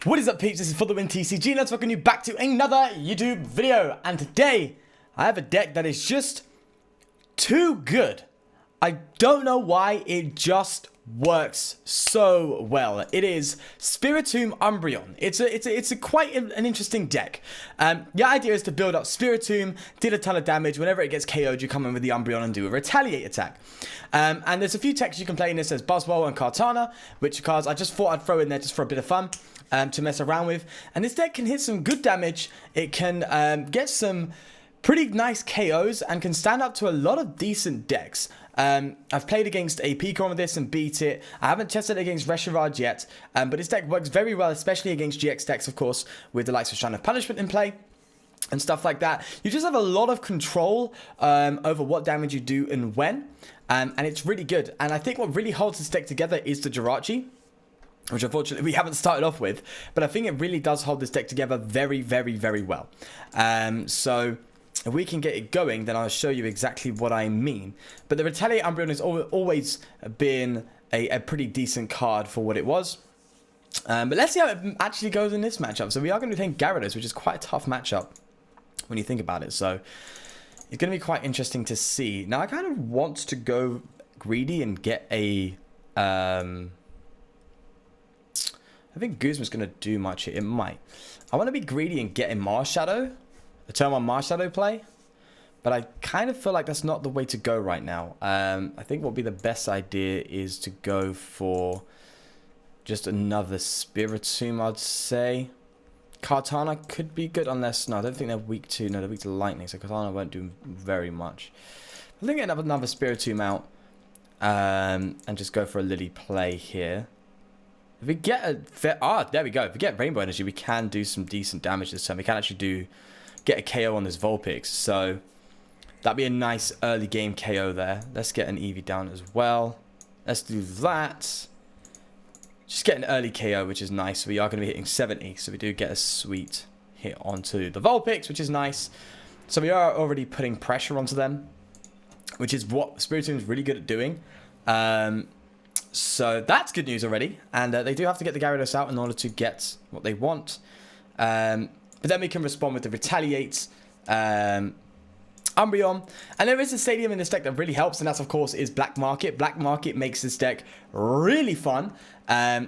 What is up, peeps? This is For The Win TCG, and let's welcome you back to another YouTube video. And today, I have a deck that is just too good. I don't know why, it just works so well. It is Spiritomb Umbreon. It's a quite an interesting deck. The idea is to build up Spiritomb, deal a ton of damage. Whenever it gets KO'd, you come in with the Umbreon and do a retaliate attack. And there's a few techs you can play in this. There's Buzzwole and Kartana, which cards I just thought I'd throw in there just for a bit of fun. To mess around with, and this deck can hit some good damage. It can get some pretty nice KOs and can stand up to a lot of decent decks. I've played against a Picon with this and beat it. I haven't tested it against Reshiram yet, but this deck works very well, especially against GX decks, of course, with the likes of Shrine of Punishment in play and stuff like that. You just have a lot of control over what damage you do and when, and it's really good. And I think what really holds this deck together is the Jirachi, which unfortunately we haven't started off with, but I think it really does hold this deck together very, very, very well. So if we can get it going, then I'll show you exactly what I mean. But the Retaliate Umbreon has always been a pretty decent card for what it was. But let's see how it actually goes in this matchup. So we are going to be playing Gyarados, which is quite a tough matchup when you think about it. So it's going to be quite interesting to see. Now I kind of want to go greedy and get a... I think Guzma's going to do much here. It might. I want to be greedy and get a Marshadow. A turn 1 Marshadow play. But I kind of feel like that's not the way to go right now. I think what would be the best idea is to go for just another Spiritomb, I'd say. Kartana could be good unless... No, I don't think they're weak to... No, they're weak to Lightning. So Kartana won't do very much. I think I'd have another Spiritomb out. And just go for a Lily play here. If we get a... there we go. If we get Rainbow Energy, we can do some decent damage this turn. We can actually get a KO on this Vulpix. So that'd be a nice early game KO there. Let's get an Eevee down as well. Let's do that. Just get an early KO, which is nice. We are going to be hitting 70. So we do get a sweet hit onto the Vulpix, which is nice. So we are already putting pressure onto them, which is what Spiritomb is really good at doing. So that's good news already, and they do have to get the Gyarados out in order to get what they want. But then we can respond with the Retaliate Umbreon. And there is a stadium in this deck that really helps, and that's, of course, is Black Market. Black Market makes this deck really fun,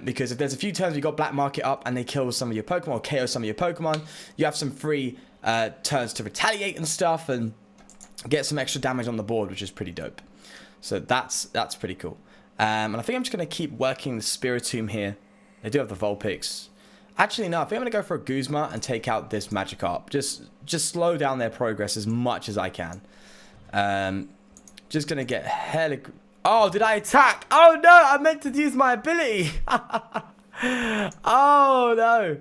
because if there's a few turns you got Black Market up and they kill some of your Pokemon or KO some of your Pokemon, you have some free turns to retaliate and stuff and get some extra damage on the board, which is pretty dope. So that's pretty cool. And I think I'm just going to keep working the Spiritomb here. They do have the Vulpix. Actually, no, I think I'm going to go for a Guzma and take out this Magikarp. Just slow down their progress as much as I can. Just going to get hella... Oh, did I attack? Oh, no, I meant to use my ability. Oh, no.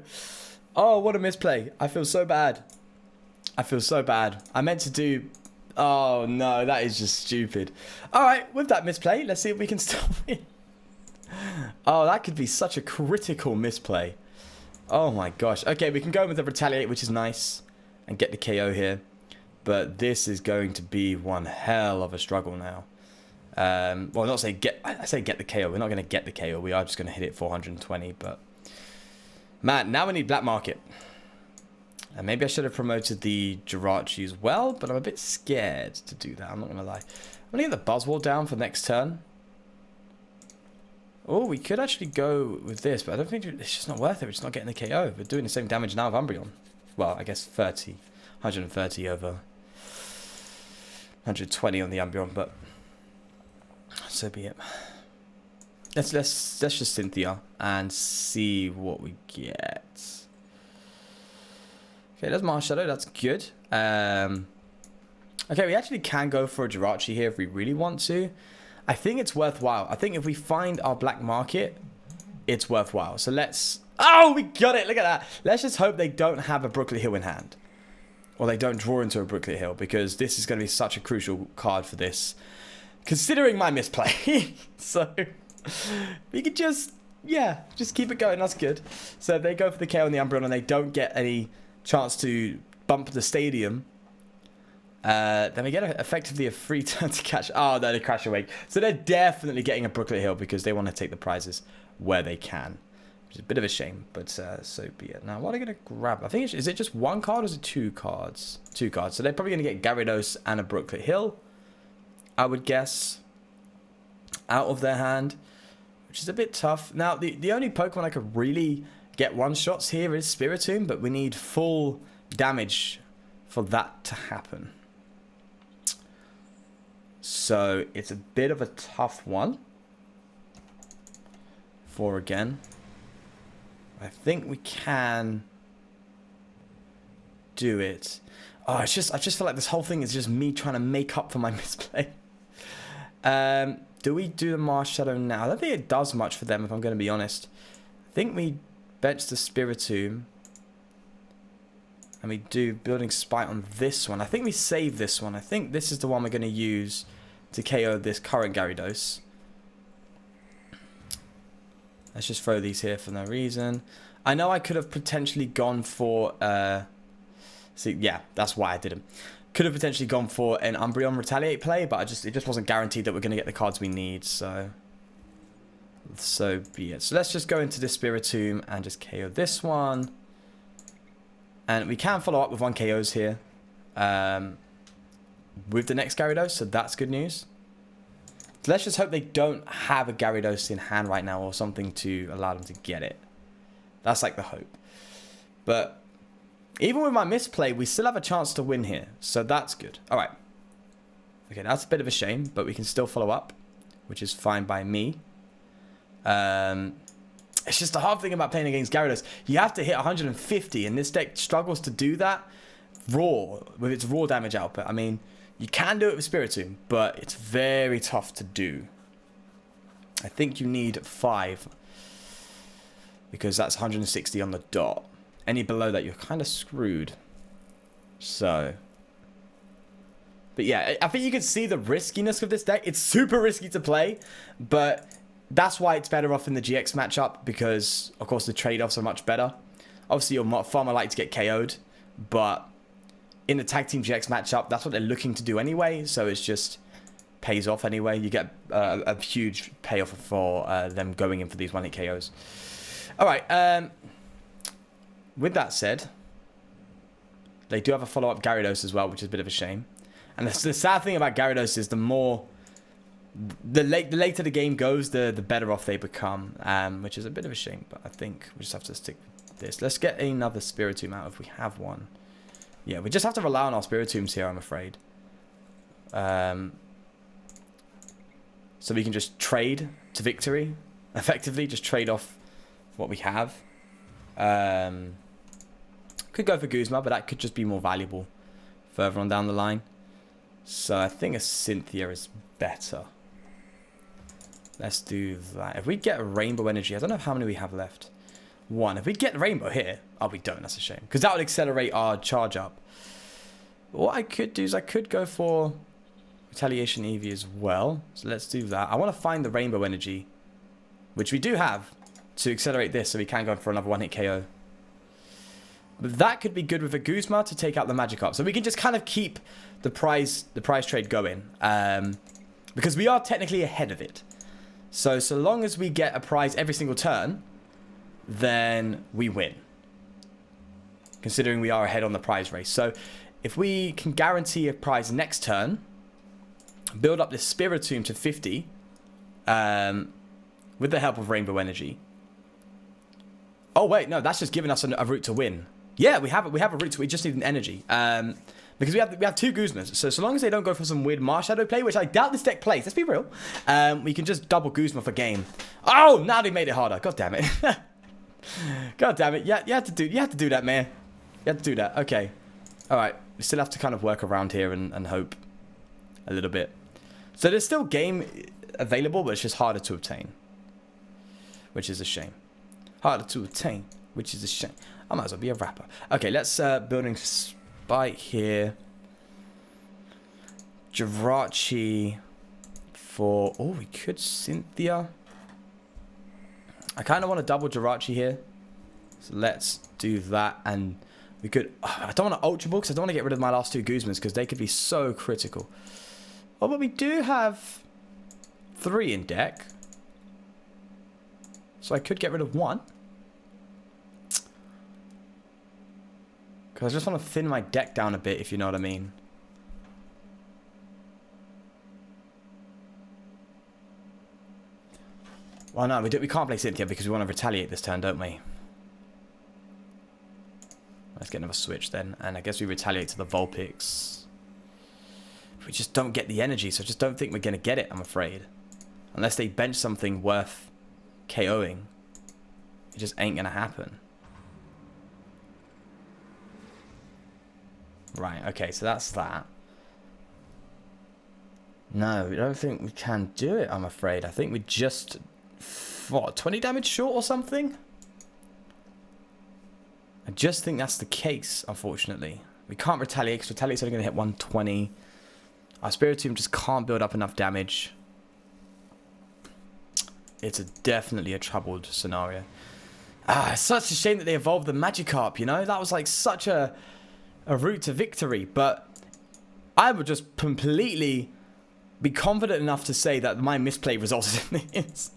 Oh, what a misplay. I feel so bad. I feel so bad. I meant to do... Oh, no, that is just stupid. All right, with that misplay, let's see if we can still win. Oh, that could be such a critical misplay. Oh, my gosh. Okay, we can go with the Retaliate, which is nice, and get the KO here. But this is going to be one hell of a struggle now. Well, not say get... I say get the KO. We're not going to get the KO. We are just going to hit it 420, but... Man, now we need Black Market. And maybe I should have promoted the Jirachi as well, but I'm a bit scared to do that. I'm not going to lie. I'm going to get the Buzzwole down for next turn. Oh, we could actually go with this, but I don't think it's just not worth it. We're just not getting the KO. We're doing the same damage now with Umbreon. Well, I guess 130 over 120 on the Umbreon, but so be it. Let's just Cynthia and see what we get. Okay, there's Marshadow. That's good. Okay, we actually can go for a Jirachi here if we really want to. I think it's worthwhile. I think if we find our Black Market, it's worthwhile. So let's... Oh, we got it. Look at that. Let's just hope they don't have a Brooklet Hill in hand. Or they don't draw into a Brooklet Hill, because this is going to be such a crucial card for this. Considering my misplay. So, we could just... Yeah, just keep it going. That's good. So if they go for the KO on the Umbreon and they don't get any... chance to bump the stadium, then we get effectively a free turn to catch. Oh, no, they crash away. So they're definitely getting a Brooklet Hill because they want to take the prizes where they can. Which is a bit of a shame, but so be it. Now, what are they going to grab? I think is it just one card or is it 2 cards? 2 cards. So they're probably going to get Gyarados and a Brooklet Hill, I would guess, out of their hand, which is a bit tough. Now, the only Pokemon I could really get one-shots here is Spiritomb, but we need full damage for that to happen. So it's a bit of a tough one for again. I think we can do it. Oh, I just feel like this whole thing is just me trying to make up for my misplay. Do we do the Mars Shadow now? I don't think it does much for them, if I'm going to be honest. I think we bench the Spiritomb. And we do Building Spite on this one. I think we save this one. I think this is the one we're going to use to KO this current Gyarados. Let's just throw these here for no reason. I know I could have potentially gone for... see, yeah, that's why I didn't. Could have potentially gone for an Umbreon Retaliate play, but it just wasn't guaranteed that we're going to get the cards we need, so be it. So let's just go into this Spiritomb and just KO this one. And we can follow up with 1 KOs here with the next Gyarados, so that's good news. So let's just hope they don't have a Gyarados in hand right now or something to allow them to get it. That's like the hope. But even with my misplay, we still have a chance to win here, so that's good. All right. Okay, that's a bit of a shame, but we can still follow up, which is fine by me. It's just the hard thing about playing against Gyarados. You have to hit 150, and this deck struggles to do that raw, with its raw damage output. I mean, you can do it with Spiritomb, but it's very tough to do. I think you need 5, because that's 160 on the dot. Any below that, you're kind of screwed. So... but yeah, I think you can see the riskiness of this deck. It's super risky to play, but... that's why it's better off in the GX matchup, because, of course, the trade-offs are much better. Obviously, you're far more likely to get KO'd, but in the Tag Team GX matchup, that's what they're looking to do anyway, so it's just pays off anyway. You get a huge payoff for them going in for these 1-hit KOs. All right, with that said, they do have a follow-up Gyarados as well, which is a bit of a shame. And the sad thing about Gyarados is the later the game goes, the better off they become, which is a bit of a shame, but I think we just have to stick with this. Let's get another Spiritomb out if we have one. Yeah, we just have to rely on our Spiritombs here, I'm afraid. So we can just trade to victory, effectively, just trade off what we have. Could go for Guzma, but that could just be more valuable further on down the line. So I think a Cynthia is better. Let's do that. If we get a Rainbow Energy, I don't know how many we have left. 1. If we get Rainbow here, oh, we don't. That's a shame, because that would accelerate our charge up. What I could do is I could go for Retaliation Eevee as well. So let's do that. I want to find the Rainbow Energy, which we do have, to accelerate this, so we can go for another 1-hit KO. But that could be good with a Guzma to take out the Magikarp. So we can just kind of keep the prize trade going. Because we are technically ahead of it. So long as we get a prize every single turn, then we win. Considering we are ahead on the prize race. So if we can guarantee a prize next turn, build up this Spiritomb to 50, with the help of Rainbow Energy. Oh wait, no, that's just giving us a route to win. Yeah, we have a route to. We just need an energy. Because we have 2 Guzmas. So long as they don't go for some weird Marshadow play, which I doubt this deck plays. Let's be real. We can just double Guzma for game. Oh, now they made it harder. God damn it. God damn it. Yeah, you had to do that, man. You had to do that. Okay. All right. We still have to kind of work around here and hope a little bit. So there's still game available, but it's just harder to obtain, which is a shame. Harder to obtain, which is a shame. I might as well be a rapper. Okay, let's Building Spite here. Jirachi for... oh, we could Cynthia. I kind of want to double Jirachi here. So let's do that. And we could... oh, I don't want to Ultra Ball because I don't want to get rid of my last 2 Guzmas because they could be so critical. Oh, but we do have 3 in deck. So I could get rid of 1. Because I just want to thin my deck down a bit, if you know what I mean. Well, no, we can't play Cynthia because we want to retaliate this turn, don't we? Let's get another switch then. And I guess we retaliate to the Vulpix. We just don't get the energy, so I just don't think we're going to get it, I'm afraid. Unless they bench something worth KOing. It just ain't going to happen. Right, okay, so that's that. No, I don't think we can do it, I'm afraid. I think we just... What, 20 damage short or something? I just think that's the case, unfortunately. We can't retaliate because retaliate's only going to hit 120. Our Spiritomb just can't build up enough damage. It's definitely a troubled scenario. It's such a shame that they evolved the Magikarp, you know? That was like such a route to victory. But I would just completely be confident enough to say that my misplay resulted in this.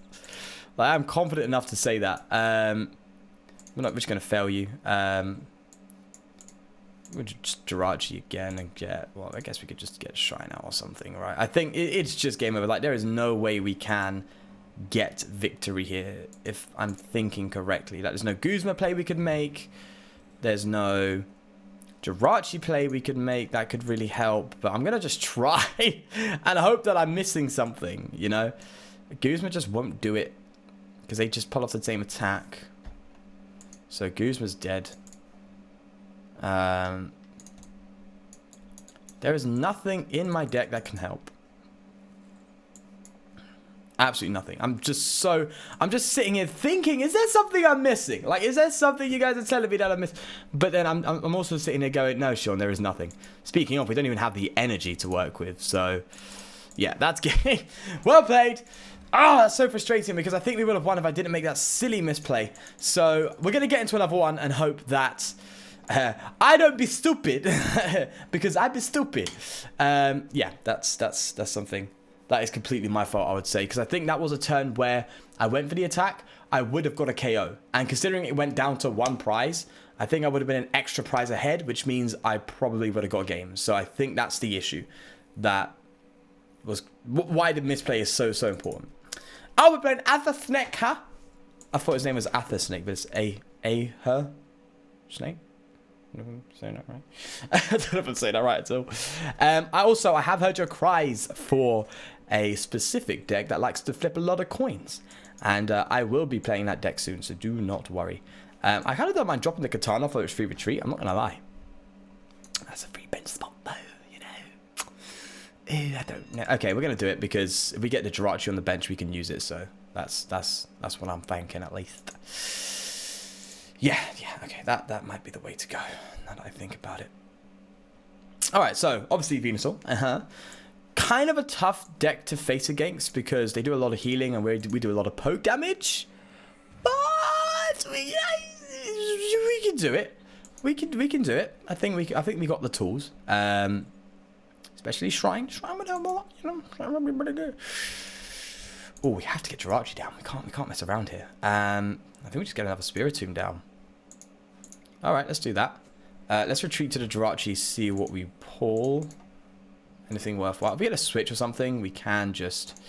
Like, I'm confident enough to say that. We're just going to fail you. We'll just Jirachi again and get... Well, I guess we could just get Shrine out or something, right? I think it's just game over. Like, there is no way we can get victory here, if I'm thinking correctly. Like, there's no Guzma play we could make. There's no Jirachi play we could make that could really help. But I'm going to just try and hope that I'm missing something, you know? Guzma just won't do it because they just pull off the same attack. So Guzma's dead. There is nothing in my deck that can help. Absolutely nothing. I'm just sitting here thinking, is there something I'm missing? Like, is there something you guys are telling me that I missed? But then I'm also sitting here going, no, Sean, there is nothing. Speaking of, we don't even have the energy to work with. So, yeah, that's game. Well played. Oh, that's so frustrating because I think we would have won if I didn't make that silly misplay. So, we're going to get into another one and hope that I don't be stupid because I'd be stupid. Yeah, that's something that is completely my fault, I would say, because I think that was a turn where I went for the attack. I would have got a KO, and considering it went down to 1 prize, I think I would have been an extra prize ahead, which means I probably would have got a game. So I think that's the issue. That was why the misplay is so important. Oh, we're playing Athersnake, huh? I thought his name was Athersnake, but it's her snake. I'm saying that right? I don't know if I'm saying that right at all. I have heard your cries for a specific deck that likes to flip a lot of coins. And I will be playing that deck soon, so do not worry. I kind of don't mind dropping the Katana for its free retreat. I'm not going to lie. That's a free bench spot, though, you know. I don't know. Okay, we're going to do it because if we get the Jirachi on the bench, we can use it. So that's what I'm thinking, at least. Yeah, okay, that might be the way to go, now that I think about it. Alright, so, obviously Venusaur, kind of a tough deck to face against, because they do a lot of healing, and we do a lot of poke damage, but we can do it. We can do it. I think we got the tools, especially Shrine would help a lot, you know, Shrine would be pretty good. Oh, we have to get Jirachi down, we can't mess around here. I think we just get another Spiritomb down. Alright, let's do that. Let's retreat to the Jirachi, see what we pull. Anything worthwhile. If we get a switch or something, we can just...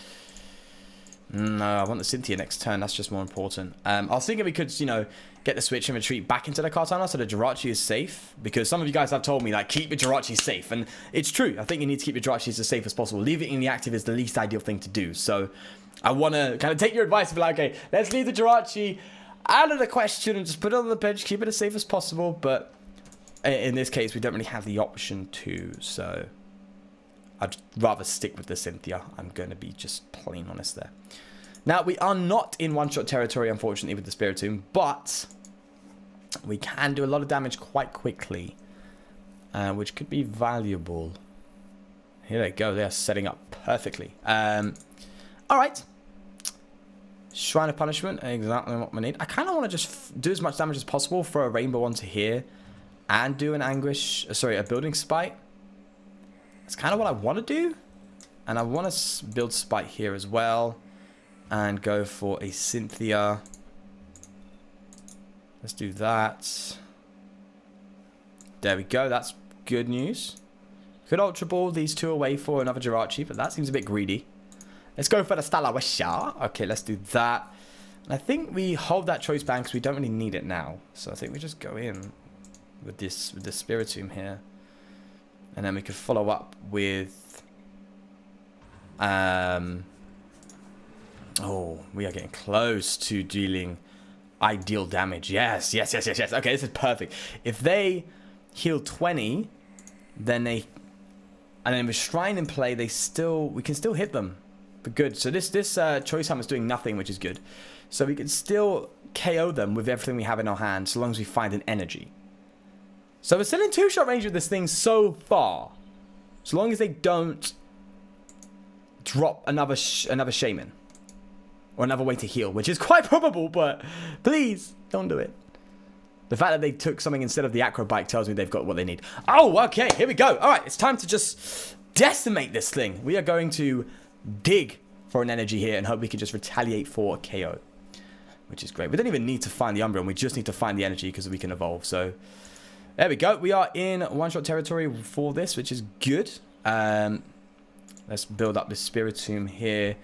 No, I want the Cynthia next turn. That's just more important. I was thinking we could, you know, get the switch and retreat back into the Kartana so the Jirachi is safe. Because some of you guys have told me, like, keep your Jirachi safe. And it's true. I think you need to keep your Jirachi as safe as possible. Leaving it in the active is the least ideal thing to do. So I want to kind of take your advice and be like, okay, let's leave the Jirachi out of the question and just put it on the bench, keep it as safe as possible. But in this case, we don't really have the option to, so I'd rather stick with the Cynthia. I'm going to be just plain honest there. Now, we are not in one-shot territory, unfortunately, with the Spiritomb, but we can do a lot of damage quite quickly, which could be valuable. Here they go. They are setting up perfectly. All right. Shrine of Punishment, exactly what we need. I kind of want to just do as much damage as possible, throw a Rainbow onto here, and do an Anguish, sorry, a Building Spite. That's kind of what I want to do. And I want to build Spite here as well, and go for a Cynthia. Let's do that. There we go. That's good news. Could Ultra Ball these two away for another Jirachi, but that seems a bit greedy. Let's go for the Stalawisha. Okay, let's do that. And I think we hold that choice band because we don't really need it now. So I think we just go in with this Spiritomb here. And then we could follow up with... oh, we are getting close to dealing ideal damage. Yes, yes, yes, yes, yes. Okay, this is perfect. If they heal 20, then they... And then with Shrine in play, we can still hit them. But good. So this Choice Hammer's doing nothing, which is good. So we can still KO them with everything we have in our hand, so long as we find an energy. So we're still in 2-shot range with this thing so far. So long as they don't drop another Shaman. Or another way to heal, which is quite probable, but please, don't do it. The fact that they took something instead of the Acrobike tells me they've got what they need. Oh, okay, here we go. All right, it's time to just decimate this thing. We are going to dig for an energy here and hope we can just retaliate for a KO, which is great. We don't even need to find the Umbreon. We just need to find the energy because we can evolve. So there we go. We are in one-shot territory for this, which is good. Let's build up the Spiritomb here.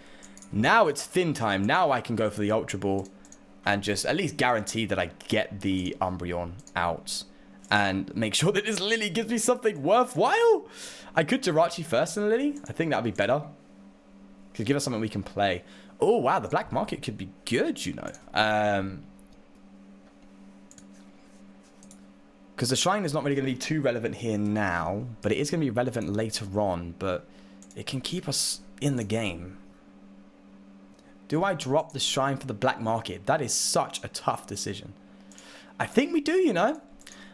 Now it's thin time. Now I can go for the Ultra Ball and just at least guarantee that I get the Umbreon out and make sure that this Lily gives me something worthwhile. I could Jirachi first in the Lily. I think that would be better. Could give us something we can play. Oh, wow. The black market could be good, you know. Because the Shrine is not really going to be too relevant here now, but it is going to be relevant later on. But it can keep us in the game. Do I drop the Shrine for the black market? That is such a tough decision. I think we do, you know.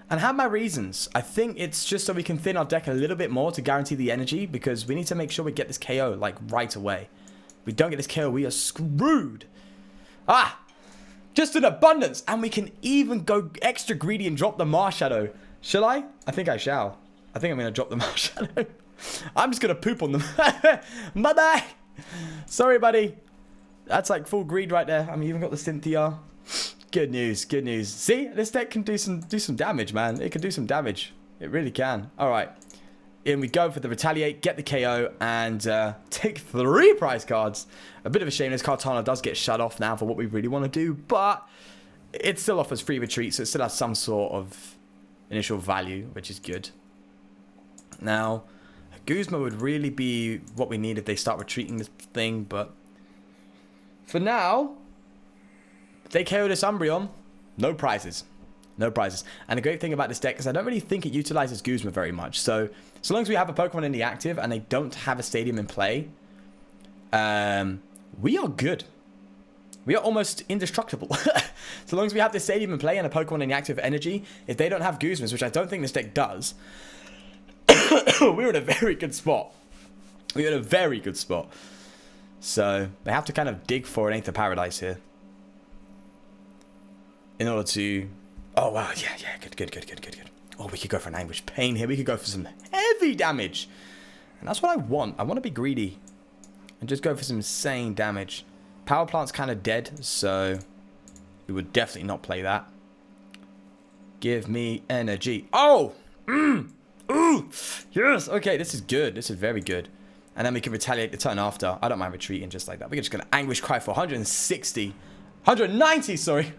And I have my reasons. I think it's just so we can thin our deck a little bit more to guarantee the energy, because we need to make sure we get this KO, like, right away. If we don't get this KO, we are screwed. Ah! Just an abundance! And we can even go extra greedy and drop the Marshadow. Shall I? I think I shall. I think I'm going to drop the Marshadow. I'm just going to poop on them. Bye-bye! Sorry, buddy. That's like full greed right there. I mean, you even got the Cynthia. Good news, good news. See, this deck can do some damage, man. It can do some damage. It really can. All right, in we go for the Retaliate, get the KO, and take 3 prize cards. A bit of a shame this Kartana does get shut off now for what we really want to do, but it still offers free retreat, so it still has some sort of initial value, which is good. Now, Guzma would really be what we need if they start retreating this thing, but for now, if they KO this Umbreon, no prizes. No prizes. And the great thing about this deck is I don't really think it utilizes Guzma very much. So long as we have a Pokemon in the active and they don't have a stadium in play, we are good. We are almost indestructible. So long as we have this stadium in play and a Pokemon in the active energy, if they don't have Guzmas, which I don't think this deck does, we're in a very good spot. We're in a very good spot. So they have to kind of dig for an Aether Paradise here in order to... Oh, wow. Yeah. Good. Oh, we could go for an Anguish Pain here. We could go for some heavy damage. And that's what I want. I want to be greedy and just go for some insane damage. Power Plant's kind of dead, so we would definitely not play that. Give me energy. Oh! Ooh! Yes! Okay, this is good. This is very good. And then we can retaliate the turn after. I don't mind retreating just like that. We're just going to Anguish Cry for 190, sorry.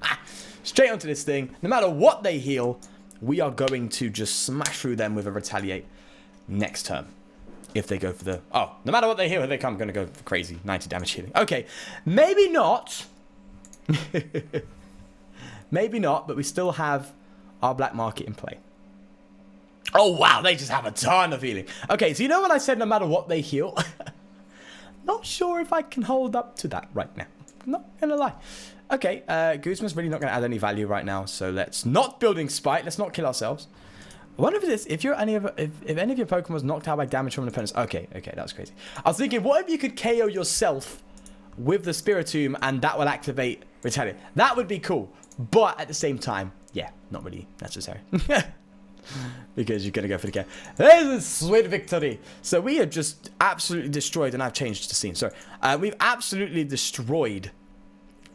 Straight onto this thing. No matter what they heal, we are going to just smash through them with a retaliate next turn. If they go for the... Oh, no matter what they heal, they come, I'm going to go for crazy 90 damage healing. Okay, maybe not. Maybe not, but we still have our black market in play. Oh, wow, they just have a ton of healing. Okay, so you know when I said no matter what they heal? Not sure if I can hold up to that right now. Not gonna lie. Okay, Guzma's really not gonna add any value right now, so let's not building spite. Let's not kill ourselves. I wonder if any of your Pokemon was knocked out by damage from an opponent's... Okay, that's crazy. I was thinking, what if you could KO yourself with the Spiritomb and that will activate Retaliate? That would be cool, but at the same time, yeah, not really necessary. Because you're going to go for the KO. There's a sweet victory. So we have just absolutely destroyed, and I've changed the scene, sorry. We've absolutely destroyed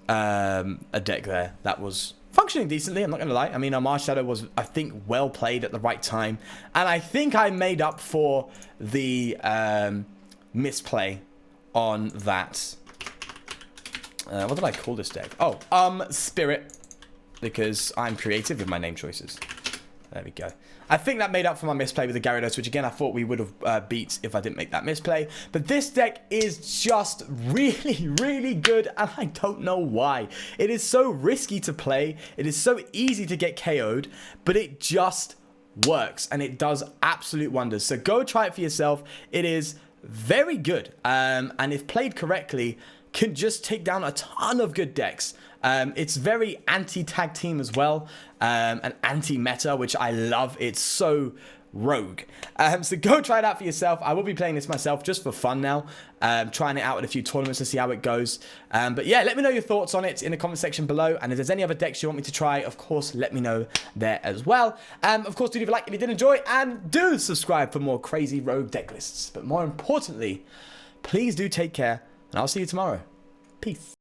a deck there that was functioning decently, I'm not going to lie. I mean, our Mars Shadow was, I think, well played at the right time. And I think I made up for the misplay on that. What did I call this deck? Oh, Spirit. Because I'm creative with my name choices. There we go. I think that made up for my misplay with the Gyarados, which again, I thought we would have beat if I didn't make that misplay. But this deck is just really, really good, and I don't know why. It is so risky to play. It is so easy to get KO'd, but it just works, and it does absolute wonders. So go try it for yourself. It is very good, and if played correctly, can just take down a ton of good decks. It's very anti-tag team as well, and anti-meta, which I love. It's so rogue. So go try it out for yourself. I will be playing this myself just for fun now, trying it out in a few tournaments to see how it goes. But yeah, let me know your thoughts on it in the comment section below, and if there's any other decks you want me to try, of course, let me know there as well. Of course, do leave a like if you did enjoy, and do subscribe for more crazy rogue deck lists. But more importantly, please do take care, and I'll see you tomorrow. Peace.